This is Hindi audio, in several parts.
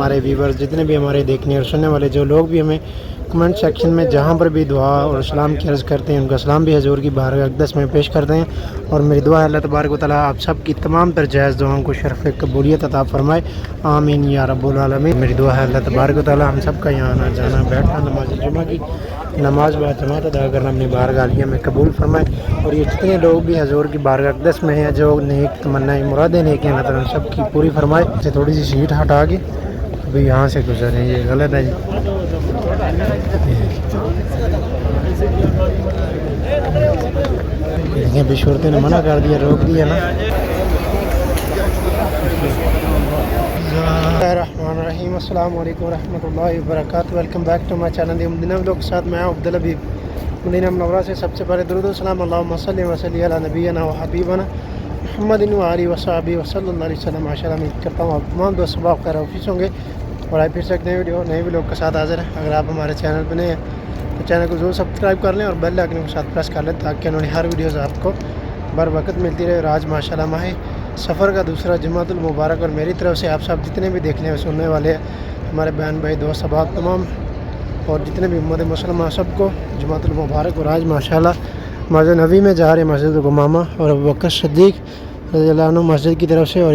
हमारे व्यूवर्स, जितने भी हमारे देखने और सुनने वाले जो लोग भी हमें कमेंट सेक्शन में जहाँ पर भी दुआ और सलाम की अर्ज़ करते हैं, उनका सलाम भी हजूर की बारगाह अक़दस में पेश करते हैं। और मेरी दुआ है अल्लाह तबारक व तआला आप सब की तमाम तर जायज़ दुआओं को शरफ़ कबूलियत अता फ़रमाए, आमीन या रब्बुल आलमीन। मेरी दुआ है अल्लाह तबारक व तआला हम सब का यहाँ आना जाना बैठना नमाज जुमा की नमाज बाद जमात अदा करना अपनी बारगाह में कबूल फरमाए। और ये जितने लोग भी हजूर की बारगाह अक़दस में हैं, जो नेक तमन्नाएँ मुरादें नेक अल्लाह ताला सब की पूरी फरमाए। थोड़ी सी सीट हटा के अभी यहाँ से गुजरे, ये गलत है जी। अभी शर्तें ने मना कर दिया, रोक दिया ना। रहमान अस्सलाम वालेकुम रहमतुल्लाहि व बरकातहू। Welcome back to my channel the Madina vlog के साथ मैं अब्दुल हबीब मदीना मुनव्वरा से। सबसे पहले दुरूद व सलाम अल्लाहुम्मा सल्लि व सल्लिम अला नबीना व हबीबना मुहम्मदिन व आलिहि व सहाबिहि व सल्लल्लाहु अलैहि वसल्लम। माशाअल्लाह उम्मीद करता हूँ आप तमाम दोस्त सुबह खैर ऑफिस होंगे। और आज फिर से एक नई वीडियो नए व्लॉग के साथ हाजिर है। अगर आप हमारे चैनल पर नए हैं तो चैनल को ज़रूर सब्सक्राइब कर लें और बेल आइकन के साथ प्रेस कर लें, ताकि उन्होंने हर वीडियोज़ आपको बर वक्त मिलती रहे। और आज माशाल्लाह माह सफ़र का दूसरा जुमातुल मुबारक, और मेरी तरफ से आप सब जितने भी देखने और सुनने वाले हैं, हमारे बहन भाई दोस्त अहबाब तमाम और जितने भी उम्मत मुसलमान सबको जुमातुल मुबारक। और आज माशाल्लाह मस्जिद नबी में जा रहे हैं, मस्जिद गुमामा और अबू बकर सिद्दीक़ रज़ियल्लाहु अन्हु मस्जिद की तरफ से। और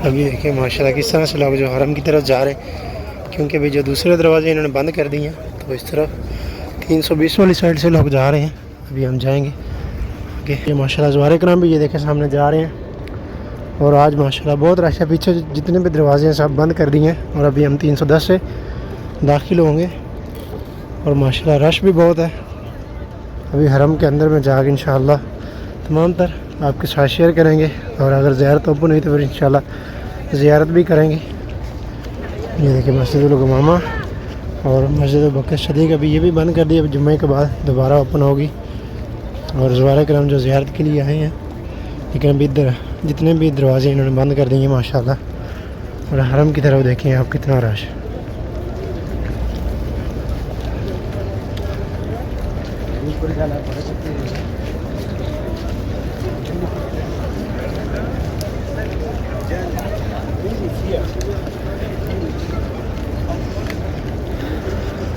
अभी देखिए माशाल्लाह किस तरह से लोग जो हरम की तरफ जा रहे हैं, क्योंकि अभी जो दूसरे दरवाजे इन्होंने बंद कर दिए हैं, तो इस तरफ 320 वाली साइड से लोग जा रहे हैं। अभी हम जाएंगे आगे। ये माशाल्लाह ज़वारे कराम भी ये देखें सामने जा रहे हैं। और आज माशाल्लाह बहुत रश है, पीछे जितने भी दरवाजे हैं सब बंद कर दिए हैं। और अभी हम 310 से दाखिल होंगे और माशाल्लाह रश भी बहुत है। अभी हरम के अंदर में जाकर इंशाअल्लाह तमाम तर आपके साथ शेयर करेंगे। और अगर ज़ियारत ओपन हुई तो फिर इंशाअल्लाह ज़ियारत भी करेंगे। ये देखिए मस्जिद गुमामा और मस्जिद अबू बकर सिद्दीक़ अभी ये भी बंद कर दी, अब जुम्मे के बाद दोबारा ओपन होगी। और ज़वारे कराम जो ज़ियारत के लिए आए हैं, लेकिन अभी जितने भी दरवाजे इन्होंने बंद कर दिए माशाल्लाह। और हरम की तरफ देखें आप कितना रश।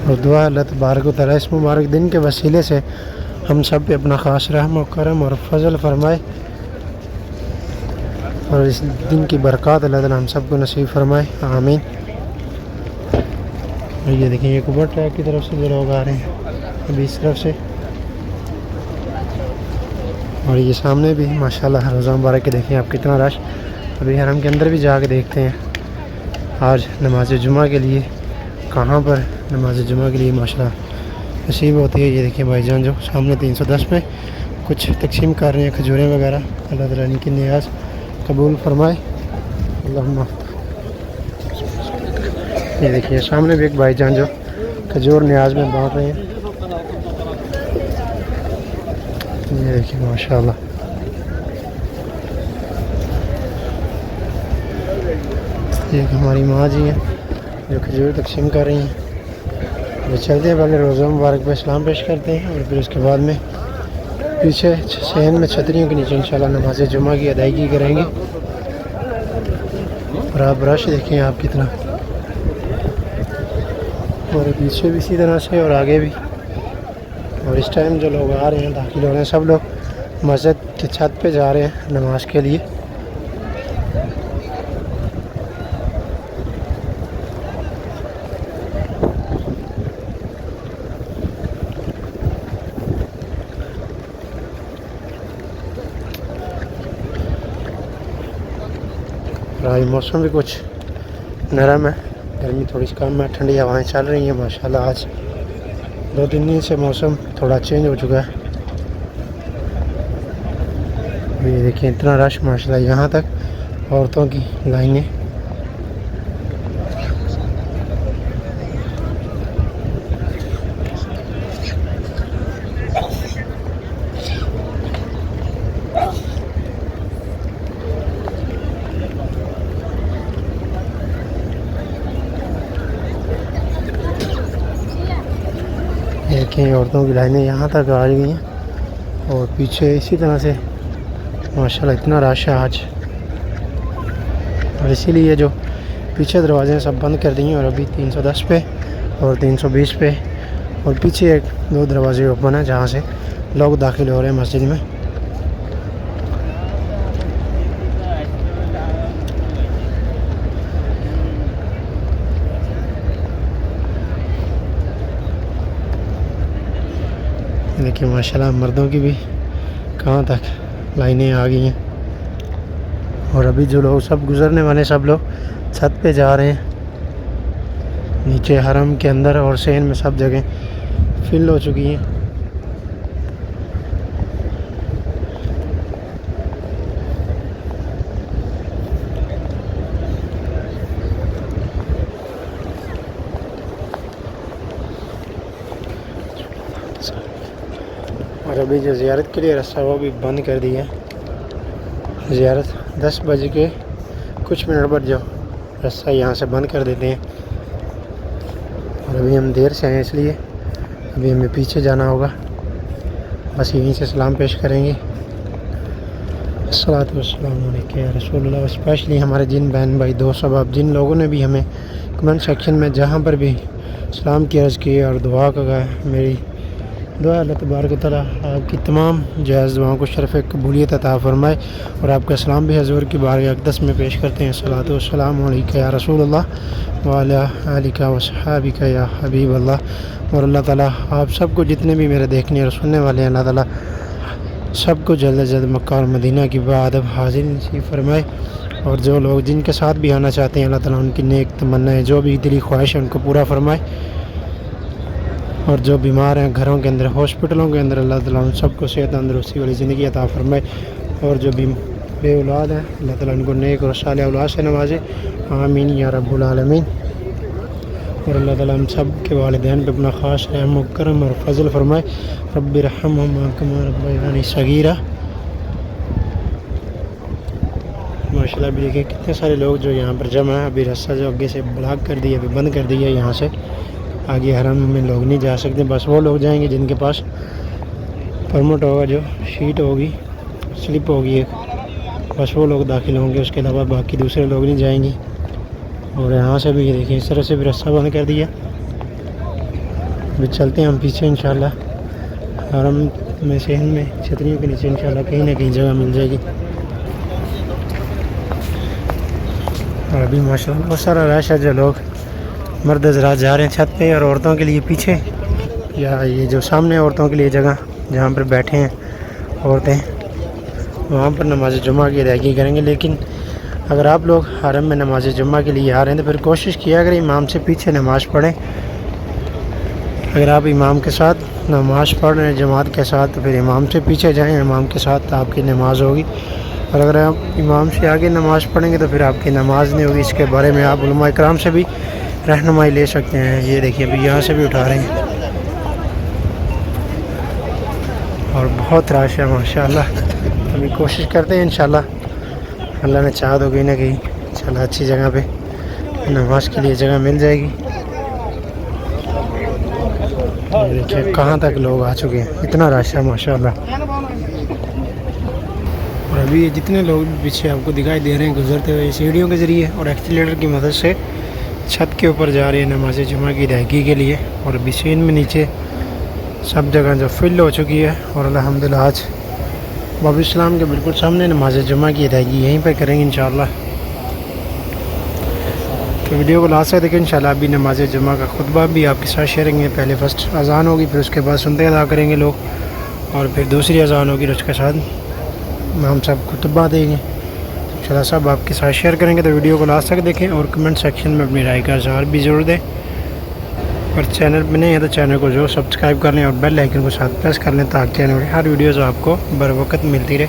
और दुआ अल्लाह तबारक व तआला इस मुबारक दिन के वसीले से हम सब पे अपना ख़ास रहम और करम और फजल फरमाए। और इस दिन की बरक़ात अल्लाह ताला हम सब को नसीब फरमाए, आमीन। और ये देखिए ये कुबर ट्रैक की तरफ से जो लोग आ रहे हैं अभी इस तरफ से। और ये सामने भी माशाल्लाह रोज़ा मुबारक के देखें आप कितना रश। अभी हरम के अंदर भी जाके देखते हैं आज नमाज जुमा के लिए कहाँ पर नमाज जुमा के लिए माशाल्लाह नसीब होती है। ये देखिए भाईजान जो सामने 310 में कुछ तकसीम कर रहे हैं खजूरें वगैरह। अल्लाह ताला इनकी नियाज़ कबूल फरमाए, अल्लाहुम्मा। ये देखिए सामने भी एक भाईजान जो खजूर नियाज़ में बांट रहे हैं। ये देखिए माशाल्लाह। ये हमारी माँ जी हैं जो खजूर तकसीम कर रही हैं। तो चलते हैं, पहले रोज़ा मुबारक पे सलाम पेश करते हैं और फिर उसके बाद में पीछे सहन में छतरियों के नीचे इंशाल्लाह नमाज जुमा की अदायगी करेंगे। और आप रश देखें आप कितना, और पीछे भी इसी तरह से और आगे भी। और इस टाइम जो लोग आ रहे हैं दाखिल हो रहे हैं, सब लोग मस्जिद की छत पे जा रहे हैं नमाज के लिए। आज मौसम भी कुछ नरम है, गर्मी थोड़ी सी कम है, ठंडी हवाएं चल रही हैं माशाल्लाह। आज 2-3 दिन से मौसम थोड़ा चेंज हो चुका है। ये देखिए इतना रश माशाल्लाह, यहाँ तक औरतों की लाइनें। देखिए औरतों की लाइनें यहाँ तक आ गई हैं और पीछे इसी तरह से माशाल्लाह इतना रश है आज। और इसीलिए जो पीछे दरवाजे हैं सब बंद कर दिए हैं और अभी 310 पे और 320 पे और पीछे एक दो दरवाजे ओपन हैं जहाँ से लोग दाखिल हो रहे हैं मस्जिद में। देखिए माशाल्लाह मर्दों की भी कहाँ तक लाइनें आ गई हैं और अभी जो लोग सब गुज़रने वाले सब लोग छत पे जा रहे हैं। नीचे हरम के अंदर और सेन में सब जगह फिल हो चुकी हैं। और अभी जो ज़ियारत के लिए रास्ता वो भी बंद कर दिया है। ज़ियारत 10 बजे के कुछ मिनट बाद जो रास्ता यहाँ से बंद कर देते हैं और अभी हम देर से आए इसलिए अभी हमें पीछे जाना होगा। बस यहीं से सलाम पेश करेंगे। अस्सलातु वस्सलामु अलैका या रसूलल्लाह। स्पेशली हमारे जिन बहन भाई दोस्त अब जिन लोगों ने भी हमें कमेंट सेक्शन में जहाँ पर भी सलाम की अर्ज़ की और दुआ का मेरी दुआ अल्लाह तबारक व तआला आपकी तमाम जायज़ दुआओं को शरफ़ कबूलियत अता फ़रमाए और आपका सलाम भी हज़ूर की बारगाह अक़दस में पेश करते हैं। सलातो वस्सलामु अलैका या रसूलल्लाह व अला आलिका व सहाबिका या हबीब अल्लाह। और अल्लाह ताला आप सबको जितने भी मेरे देखने और सुनने वाले हैं अल्लाह ताला सबको जल्द से जल्द मक्का और मदीना की बादब हाजिर नसीब फरमाए। और जो लोग जिनके साथ भी आना चाहते हैं अल्लाह ताला उनकी नेक तमन्नाएँ जो भी दिली ख्वाहिश है उनको पूरा फरमाए। और जो बीमार हैं घरों के अंदर हॉस्पिटलों के अंदर अल्लाह ताला उन सबको सेहत तंदुरुस्ती वाली ज़िंदगी अता फरमाए। और जो भी बे औलाद हैं अल्लाह ताला उनको नेक और सालिह औलाद से नवाजे। आमीन या रब्बुल आलमीन। और अल्लाह ताला हम सब के वालिदैन पे अपना ख़ास रहम और करम और फजल फरमाए। रब्बि रहम्हुमा कमा रब्बयानी सगीरा। माशाल्लाह भी देखिए कितने सारे लोग जो यहाँ पर जमा है। अभी रास्ता जो आगे से ब्लॉक कर दिया अभी बंद कर दिया। यहाँ से आगे हरम में लोग नहीं जा सकते। बस वो लोग जाएंगे जिनके पास परमिट होगा जो शीट होगी स्लिप होगी एक बस वो लोग दाखिल होंगे। उसके अलावा बाकी दूसरे लोग नहीं जाएंगे। और यहाँ से भी देखिए इस तरह से भी रास्ता बंद कर दिया। अभी चलते हैं हम पीछे इंशाल्लाह हरम में सहन में छतरियों के नीचे इंशाल्लाह कहीं ना कहीं जगह मिल जाएगी। और अभी माशाल्लाह बहुत सारा रश है जो लोग मर्द हज़रात जा रहे हैं छत पे और औरतों के लिए पीछे या ये जो सामने औरतों के लिए जगह जहाँ पर बैठे हैं औरतें वहाँ पर नमाज जुम्मा की अदायगी करेंगे। लेकिन अगर आप लोग हरम में नमाज जुम्मा के लिए आ रहे हैं तो फिर कोशिश किया अगर इमाम से पीछे नमाज़ पढ़ें। अगर आप इमाम के साथ नमाज़ पढ़ रहे हैं जमात के साथ तो फिर इमाम से पीछे जाएँ। इमाम के साथ आपकी नमाज़ होगी। और अगर आप इमाम से आगे नमाज़ पढ़ेंगे तो फिर आपकी नमाज़ नहीं होगी। इसके बारे में आप उलमा इकराम से भी रहनुमाई ले सकते हैं। ये देखिए अभी यहाँ से भी उठा रहे हैं और बहुत रश है माशाल्लाह। अभी कोशिश करते हैं इंशाल्लाह अल्लाह ने चाहा तो कहीं ना कहीं इंशाल्लाह अच्छी जगह पे नमाज के लिए जगह मिल जाएगी। देखिए कहाँ तक लोग आ चुके हैं इतना रश है माशाल्लाह। और अभी जितने लोग पीछे आपको दिखाई दे रहे हैं गुजरते हुए सीढ़ियों के ज़रिए और एक्सीलेटर की मदद से छत के ऊपर जा रही है नमाज जुमा की अदायगी के लिए। और अभी सीन में नीचे सब जगह जो फिल हो चुकी है। और अल्हम्दुलिल्लाह आज बाब इस्लाम के बिल्कुल सामने नमाज जुमा की अदायगी यहीं पर करेंगे इंशाल्लाह। तो वीडियो को लास्ट तक देखें इंशाल्लाह। अभी नमाज जुमा का खुतबा भी आपके साथ शेयर करेंगे। पहले फर्स्ट अजान होगी फिर उसके बाद सुनते अदा करेंगे लोग और फिर दूसरी अजान होगी उसके साथ हम सब खुतबा देंगे इंशाल्लाह। सब आपके साथ शेयर करेंगे तो वीडियो को लास्ट तक देखें और कमेंट सेक्शन में अपनी राय का इज़हार भी ज़रूर दें। और चैनल पर नहीं है तो चैनल को जो सब्सक्राइब कर लें और बेल आइकन को साथ प्रेस कर लें ताकि आने वाली हर वीडियोज़ आपको बर वक्त मिलती रहे।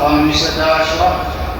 15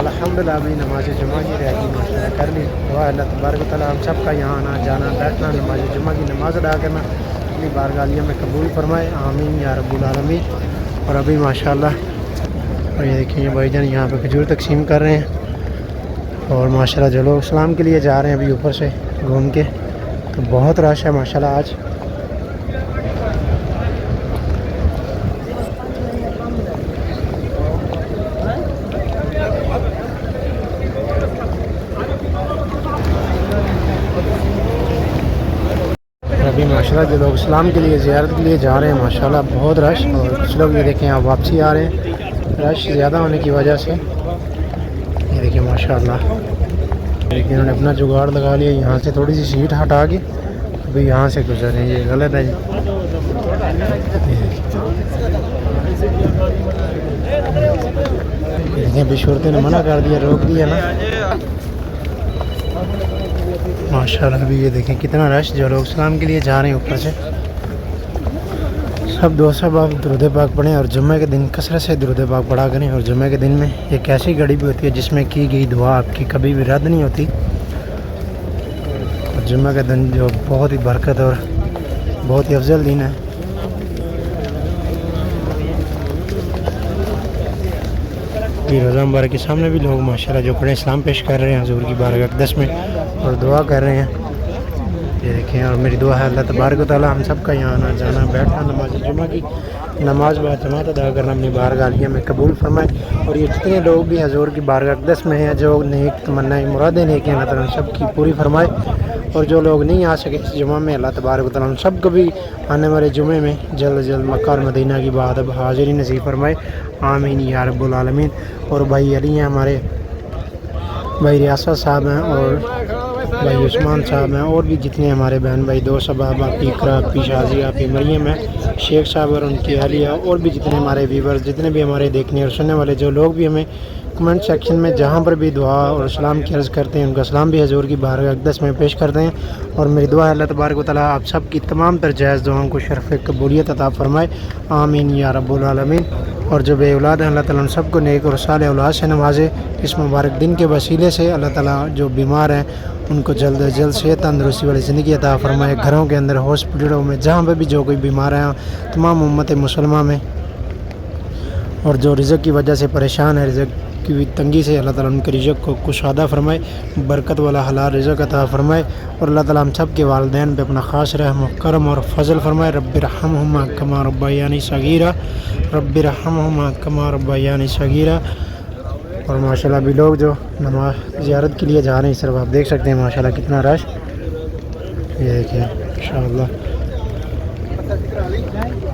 अल्हम्दुलिल्लाह अभी नमाज जुमा की रैली माशाल्लाह कर ली। दुआ अल्लाह तबारक व तआला हम सब का यहाँ आना जाना बैठना नमाज जुमा की नमाज अदा करना अपनी बारगाह में कबूल फरमाए, आमीन या रब्बुल आलमीन। और अभी माशाल्लाह और ये देखिए भाईजान यहाँ पे खजूर तकसीम कर रहे हैं और माशाल्लाह जो लोग इस्लाम के लिए जा रहे हैं अभी ऊपर से घूम के, तो बहुत रश है माशाल्लाह आज। अभी माशाल्लाह जो लोग इस्लाम के लिए ज़ियारत के लिए जा रहे हैं माशाल्लाह बहुत रश, और कुछ लोग ये देखें आप वापसी आ रहे हैं रश ज़्यादा होने की वजह से। ये देखिए माशाल्लाह लेकिन उन्होंने अपना जुगाड़ लगा लिया, यहाँ से थोड़ी सी सीट हटा के अभी यहाँ से गुजर रहे हैं, ये गलत है जी। देखिए अभी शर्तें ने मना कर दिया, रोक दिया ना माशाल्लाह। अभी ये देखें कितना रश, जो लोग इस्लाम के लिए जा रहे हैं ऊपर से। सब दोस्त आप दुरूद पाक पढ़ें और जुम्मे के दिन कसरत से दुरूद पाक पढ़ा करें। और जुम्मे के दिन में एक ऐसी घड़ी भी होती है जिसमें की गई दुआ आपकी कभी भी रद्द नहीं होती। और जुम्मे के दिन जो बहुत ही बरकत और बहुत ही अफजल दिन है। रोज़ा मुबारक के सामने भी लोग माशाल्लाह जो पढ़े इस्लाम पेश कर रहे हैं हुज़ूर की बारगाह अक़दस में और दुआ कर रहे हैं। ये देखें और मेरी दुआ है अल्लाह तबारक व तआला हम सब का यहाँ आना जाना बैठना नमाज जुमा की नमाज बाजमात अदा करना अपनी बारगाह में कबूल फरमाए। और ये जितने लोग भी हुज़ूर की बारगाह अक़दस में हैं, जो नेक तमन्नाएं मुरादें लेके अल्लाह ताला सब की पूरी फरमाए। और जो लोग नहीं आ सके इस जुमा में अल्लाह तबारक व तआला हम सब को भी आने वाले जुमे में जल्द जल्द मक्का और मदीना की बात अब हाज़िरी नसीब फरमाए, आमीन या रब्बुल आलमीन। और भाई अली हैं हमारे, भाई रियासत साहब हैं और भाई उस्मान साहब हैं, और भी जितने हमारे बहन भाई दोस्त अहबाब, आपकी इकरा, आपकी शाजी, आपकी मरियम है, शेख साहब और उनकी अहलिया, और भी जितने हमारे व्यूवर्स, जितने भी हमारे देखने और सुनने वाले जो लोग भी हमें कमेंट सेक्शन में जहाँ पर भी दुआ और सलाम की अर्ज़ करते हैं, उनका सलाम भी हजूर की बारगाह अक़दस में पेश करते हैं। और मेरी दुआ है अल्लाह तबारक व तआला आप सब की तमाम तर जायज़ दुआओं को शरफ़ कबूलियत अता फ़रमाए, आमीन या रब्बुल आलमीन। और जो बे औलाद हैं अल्लाह ताला उन सबको नेक और साले औलाद से नवाजे। इस मुबारक दिन के वसीले से अल्लाह ताला जो बीमार हैं उनको जल्द अज जल्द सेहत तंदरुस्ती वाली ज़िंदगी अता फ़रमाए। घरों के अंदर, हॉस्पिटलों में, जहाँ पर भी जो कोई बीमार है, तमाम उम्मत मुसलमान में, और जो रिज़्क़ की वजह से परेशान है, रिज़्क़ की तंगी से, अल्लाह ताला उनके रिज़्क़ को कुशादा फ़रमाए, बरकत वाला हलाल रिज़्क़ अता फ़रमाए। और अल्लाह ताला हम सब के वालिदैन पे अपना ख़ास रहम करम और फ़ज़ल फ़रमाए। रब्बिरहम्हुमा कमा रब्बयानी सगीरा, रब्बिरहम्हुमा कमा रब्बयानी सगीरा। और माशाल्लाह अभी लोग जो नमाज़ ज़ियारत के लिए जा रहे हैं, सिर्फ आप देख सकते हैं माशाल्लाह कितना रश, ये देखिए इंशाअल्लाह।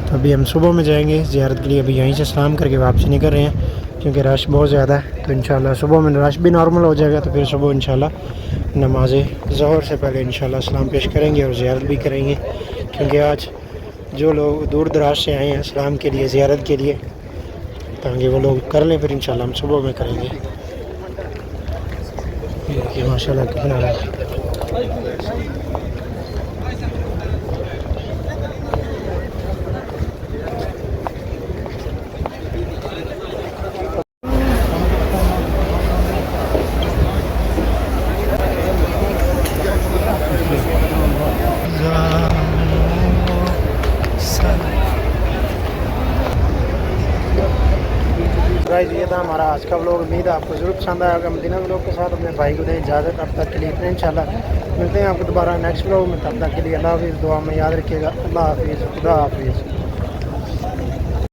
तो अभी हम सुबह में जाएंगे ज़ियारत के लिए, अभी यहीं से सलाम करके वापसी नहीं कर रहे हैं क्योंकि रश बहुत ज़्यादा है। तो इंशाअल्लाह सुबह में रश भी नॉर्मल हो जाएगा, तो फिर सुबह इंशाअल्लाह नमाज ज़ोहर से पहले इंशाअल्लाह सलाम पेश करेंगे और ज़ियारत भी करेंगे। क्योंकि आज जो लोग दूर दराज से आए हैं सलाम के लिए, ज़ियारत के लिए, ताकि वो लोग कर लें, फिर इंशाअल्लाह हम सुबह में करेंगे। देखिए माशाल्लाह कितना रश है। गाइस ये था हमारा आज का व्लॉग। उम्मीद है आपको ज़रूर पसंद आएगा। मदीना व्लॉग के साथ अपने भाई को दें इजाज़त। अब तक के लिए इतना, इंशाल्लाह मिलते हैं आपको दोबारा नेक्स्ट व्लॉग में। तब तक के लिए अल्लाह हाफ़िज़। दुआ में याद रखिएगा। अल्लाह हाफ़िज़, खुदा हाफ़िज़।